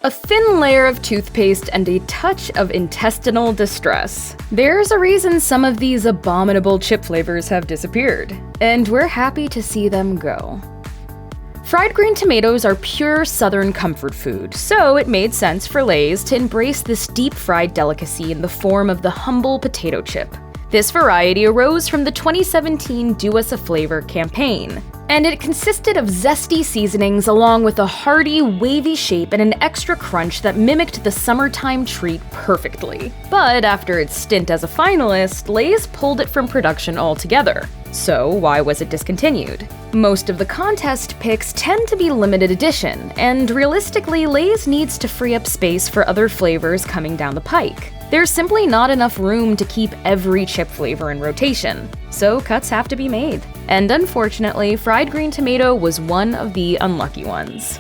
A thin layer of toothpaste and a touch of intestinal distress. There's a reason some of these abominable chip flavors have disappeared, and we're happy to see them go. Fried green tomatoes are pure Southern comfort food, so it made sense for Lay's to embrace this deep-fried delicacy in the form of the humble potato chip. This variety arose from the 2017 Do Us a Flavor campaign, and it consisted of zesty seasonings along with a hearty, wavy shape and an extra crunch that mimicked the summertime treat perfectly. But after its stint as a finalist, Lay's pulled it from production altogether. So why was it discontinued? Most of the contest picks tend to be limited edition, and realistically, Lay's needs to free up space for other flavors coming down the pike. There's simply not enough room to keep every chip flavor in rotation, so cuts have to be made. And unfortunately, fried green tomato was one of the unlucky ones.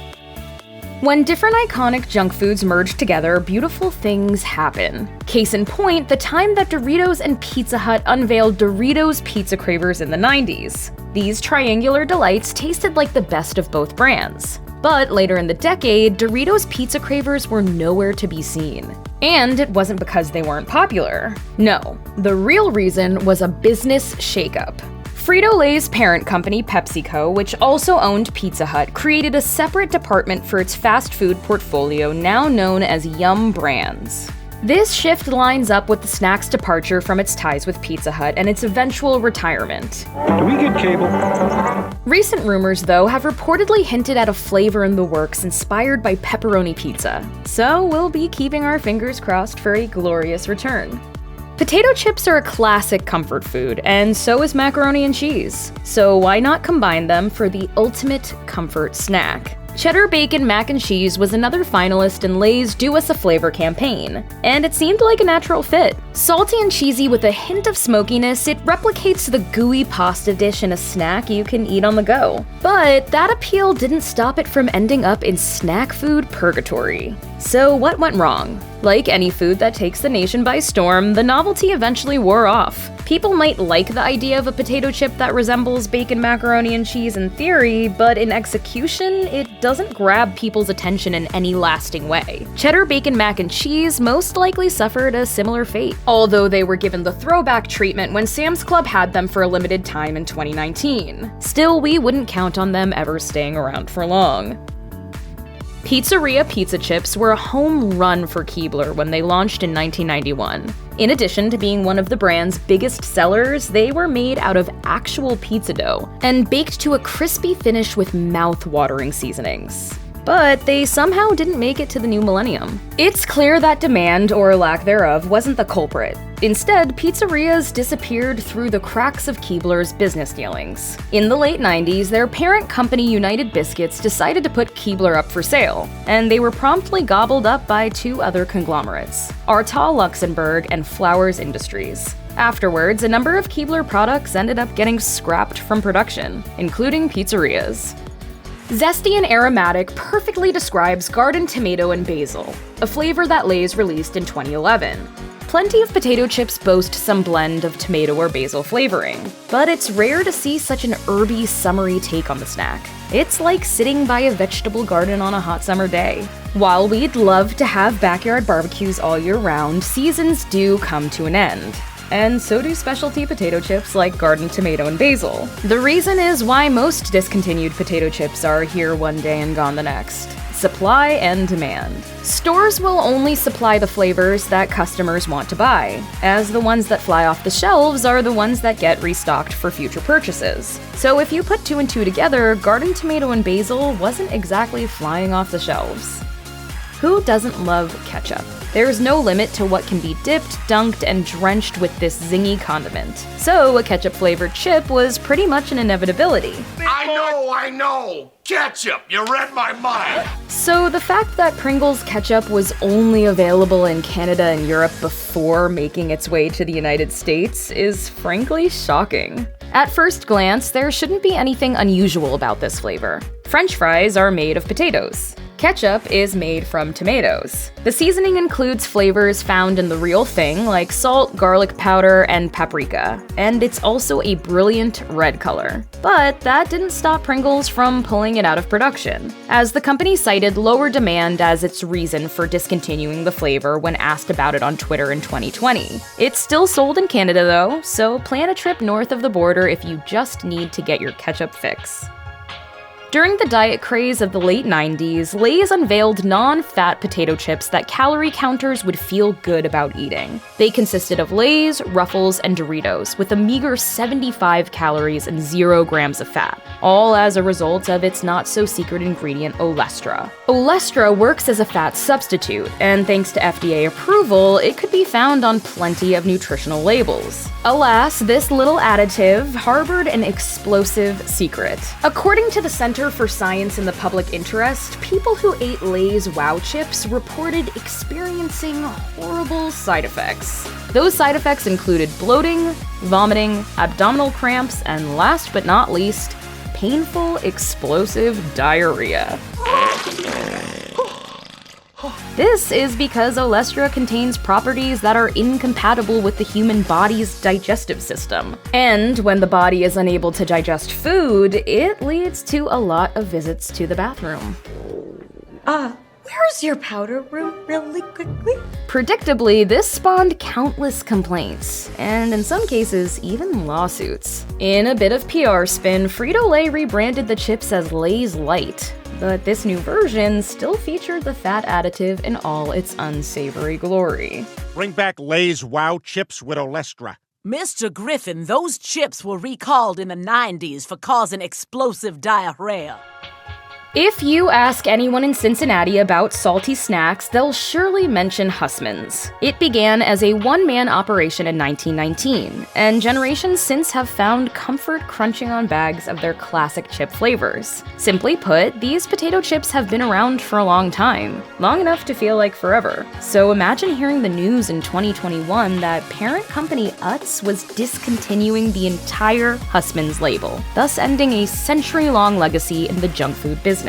When different iconic junk foods merge together, beautiful things happen. Case in point, the time that Doritos and Pizza Hut unveiled Doritos Pizza Cravers in the 90s. These triangular delights tasted like the best of both brands. But later in the decade, Doritos Pizza Cravers were nowhere to be seen. And it wasn't because they weren't popular. No, the real reason was a business shakeup. Frito-Lay's parent company, PepsiCo, which also owned Pizza Hut, created a separate department for its fast food portfolio now known as Yum Brands. This shift lines up with the snack's departure from its ties with Pizza Hut and its eventual retirement. Do we get cable? Recent rumors, though, have reportedly hinted at a flavor in the works inspired by pepperoni pizza, so we'll be keeping our fingers crossed for a glorious return. Potato chips are a classic comfort food, and so is macaroni and cheese. So why not combine them for the ultimate comfort snack? Cheddar bacon mac and cheese was another finalist in Lay's Do Us a Flavor campaign, and it seemed like a natural fit. Salty and cheesy with a hint of smokiness, it replicates the gooey pasta dish in a snack you can eat on the go. But that appeal didn't stop it from ending up in snack food purgatory. So what went wrong? Like any food that takes the nation by storm, the novelty eventually wore off. People might like the idea of a potato chip that resembles bacon, macaroni, and cheese in theory, but in execution, it doesn't grab people's attention in any lasting way. Cheddar bacon mac and cheese most likely suffered a similar fate, although they were given the throwback treatment when Sam's Club had them for a limited time in 2019. Still, we wouldn't count on them ever staying around for long. Pizzaria pizza chips were a home run for Keebler when they launched in 1991. In addition to being one of the brand's biggest sellers, they were made out of actual pizza dough and baked to a crispy finish with mouth-watering seasonings. But they somehow didn't make it to the new millennium. It's clear that demand, or lack thereof, wasn't the culprit. Instead, pizzerias disappeared through the cracks of Keebler's business dealings. In the late 90s, their parent company United Biscuits decided to put Keebler up for sale, and they were promptly gobbled up by two other conglomerates, Artal Luxembourg and Flowers Industries. Afterwards, a number of Keebler products ended up getting scrapped from production, including pizzerias. Zesty and aromatic perfectly describes garden tomato and basil, a flavor that Lay's released in 2011. Plenty of potato chips boast some blend of tomato or basil flavoring, but it's rare to see such an herby, summery take on the snack. It's like sitting by a vegetable garden on a hot summer day. While we'd love to have backyard barbecues all year round, seasons do come to an end. And so do specialty potato chips like garden tomato and basil. The reason is why most discontinued potato chips are here one day and gone the next. Supply and demand. Stores will only supply the flavors that customers want to buy, as the ones that fly off the shelves are the ones that get restocked for future purchases. So if you put two and two together, garden tomato and basil wasn't exactly flying off the shelves. Who doesn't love ketchup? There's no limit to what can be dipped, dunked, and drenched with this zingy condiment. So a ketchup-flavored chip was pretty much an inevitability. I know! Ketchup! You read my mind! So the fact that Pringles Ketchup was only available in Canada and Europe before making its way to the United States is frankly shocking. At first glance, there shouldn't be anything unusual about this flavor. French fries are made of potatoes. Ketchup is made from tomatoes. The seasoning includes flavors found in the real thing, like salt, garlic powder, and paprika, and it's also a brilliant red color. But that didn't stop Pringles from pulling it out of production, as the company cited lower demand as its reason for discontinuing the flavor when asked about it on Twitter in 2020. It's still sold in Canada though, so plan a trip north of the border if you just need to get your ketchup fix. During the diet craze of the late 90s, Lay's unveiled non-fat potato chips that calorie counters would feel good about eating. They consisted of Lay's, Ruffles, and Doritos, with a meager 75 calories and 0 grams of fat, all as a result of its not-so-secret ingredient Olestra. Olestra works as a fat substitute, and thanks to FDA approval, it could be found on plenty of nutritional labels. Alas, this little additive harbored an explosive secret. According to the Center for Science in the Public Interest, people who ate Lay's Wow chips reported experiencing horrible side effects. Those side effects included bloating, vomiting, abdominal cramps, and last but not least, painful, explosive diarrhea. This is because Olestra contains properties that are incompatible with the human body's digestive system. And when the body is unable to digest food, it leads to a lot of visits to the bathroom. Where's your powder room really quickly? Predictably, this spawned countless complaints, and in some cases, even lawsuits. In a bit of PR spin, Frito-Lay rebranded the chips as Lay's Light, but this new version still featured the fat additive in all its unsavory glory. Bring back Lay's Wow chips with Olestra. Mr. Griffin, those chips were recalled in the 90s for causing explosive diarrhea. If you ask anyone in Cincinnati about salty snacks, they'll surely mention Husman's. It began as a one-man operation in 1919, and generations since have found comfort crunching on bags of their classic chip flavors. Simply put, these potato chips have been around for a long time, long enough to feel like forever. So imagine hearing the news in 2021 that parent company Utz was discontinuing the entire Husman's label, thus ending a century-long legacy in the junk food business.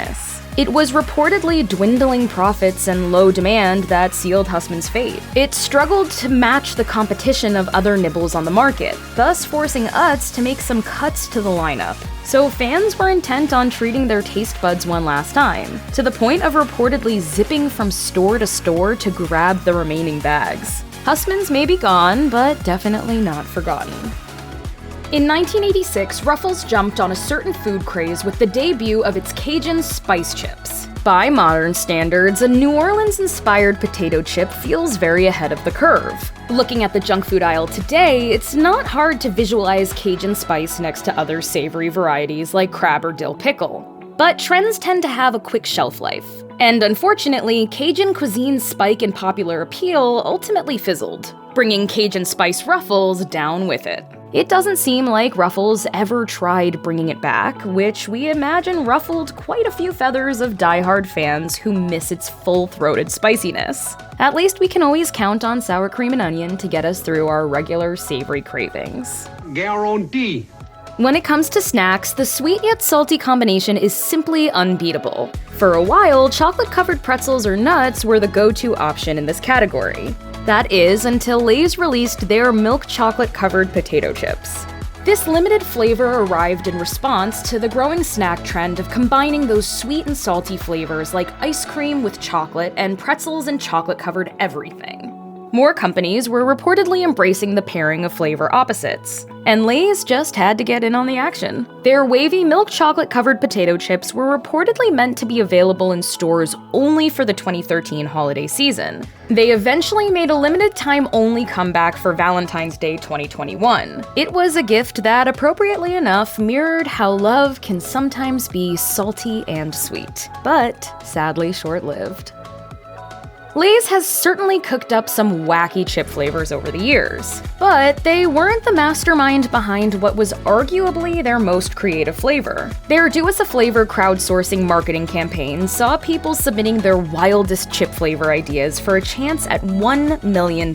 It was reportedly dwindling profits and low demand that sealed Husman's fate. It struggled to match the competition of other nibbles on the market, thus forcing Utz to make some cuts to the lineup. So fans were intent on treating their taste buds one last time, to the point of reportedly zipping from store to store to grab the remaining bags. Husman's may be gone, but definitely not forgotten. In 1986, Ruffles jumped on a certain food craze with the debut of its Cajun spice chips. By modern standards, a New Orleans-inspired potato chip feels very ahead of the curve. Looking at the junk food aisle today, it's not hard to visualize Cajun spice next to other savory varieties like crab or dill pickle. But trends tend to have a quick shelf life. And unfortunately, Cajun cuisine's spike in popular appeal ultimately fizzled, bringing Cajun spice Ruffles down with it. It doesn't seem like Ruffles ever tried bringing it back, which we imagine ruffled quite a few feathers of die-hard fans who miss its full-throated spiciness. At least we can always count on sour cream and onion to get us through our regular savory cravings. Guarantee. When it comes to snacks, the sweet yet salty combination is simply unbeatable. For a while, chocolate-covered pretzels or nuts were the go-to option in this category. That is, until Lay's released their milk chocolate-covered potato chips. This limited flavor arrived in response to the growing snack trend of combining those sweet and salty flavors like ice cream with chocolate and pretzels and chocolate-covered everything. More companies were reportedly embracing the pairing of flavor opposites, and Lay's just had to get in on the action. Their Wavy milk chocolate-covered potato chips were reportedly meant to be available in stores only for the 2013 holiday season. They eventually made a limited-time only comeback for Valentine's Day 2021. It was a gift that, appropriately enough, mirrored how love can sometimes be salty and sweet, but sadly short-lived. Lay's has certainly cooked up some wacky chip flavors over the years, but they weren't the mastermind behind what was arguably their most creative flavor. Their Do Us a Flavor crowdsourcing marketing campaign saw people submitting their wildest chip flavor ideas for a chance at $1 million.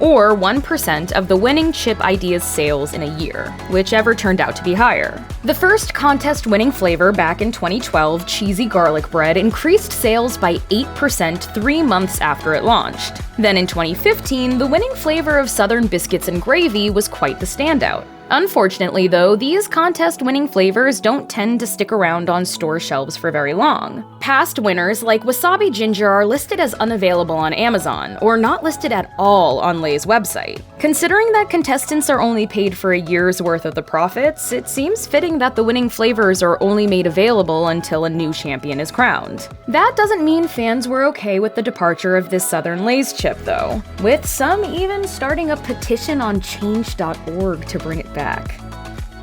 or 1% of the winning chip idea's sales in a year, whichever turned out to be higher. The first contest-winning flavor back in 2012, cheesy garlic bread, increased sales by 8% 3 months after it launched. Then in 2015, the winning flavor of Southern Biscuits and Gravy was quite the standout. Unfortunately, though, these contest-winning flavors don't tend to stick around on store shelves for very long. Past winners like Wasabi Ginger are listed as unavailable on Amazon, or not listed at all on Lay's website. Considering that contestants are only paid for a year's worth of the profits, it seems fitting that the winning flavors are only made available until a new champion is crowned. That doesn't mean fans were okay with the departure of this Southern Lay's chip, though, with some even starting a petition on change.org to bring it back.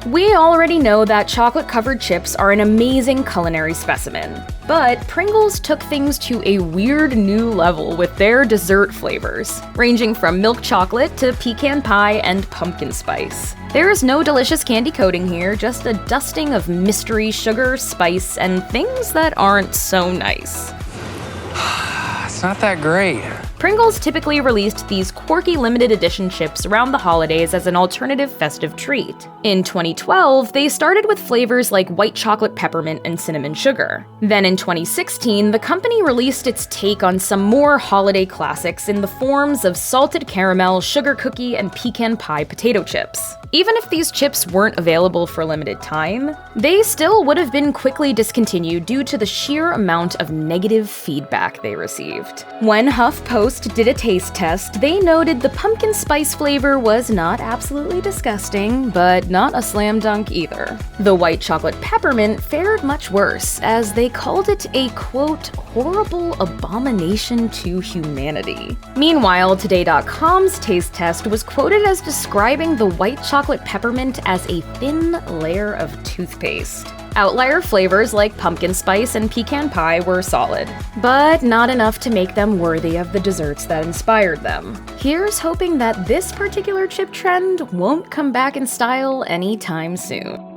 We already know that chocolate-covered chips are an amazing culinary specimen, but Pringles took things to a weird new level with their dessert flavors, ranging from milk chocolate to pecan pie and pumpkin spice. There's no delicious candy coating here, just a dusting of mystery sugar, spice, and things that aren't so nice. It's not that great. Pringles typically released these quirky limited edition chips around the holidays as an alternative festive treat. In 2012, they started with flavors like white chocolate peppermint and cinnamon sugar. Then in 2016, the company released its take on some more holiday classics in the forms of salted caramel, sugar cookie, and pecan pie potato chips. Even if these chips weren't available for a limited time, they still would have been quickly discontinued due to the sheer amount of negative feedback they received. When HuffPost did a taste test, they noted the pumpkin spice flavor was not absolutely disgusting, but not a slam dunk either. The white chocolate peppermint fared much worse, as they called it a, quote, horrible abomination to humanity. Meanwhile, Today.com's taste test was quoted as describing the white chocolate peppermint as a thin layer of toothpaste. Outlier flavors like pumpkin spice and pecan pie were solid, but not enough to make them worthy of the desserts that inspired them. Here's hoping that this particular chip trend won't come back in style anytime soon.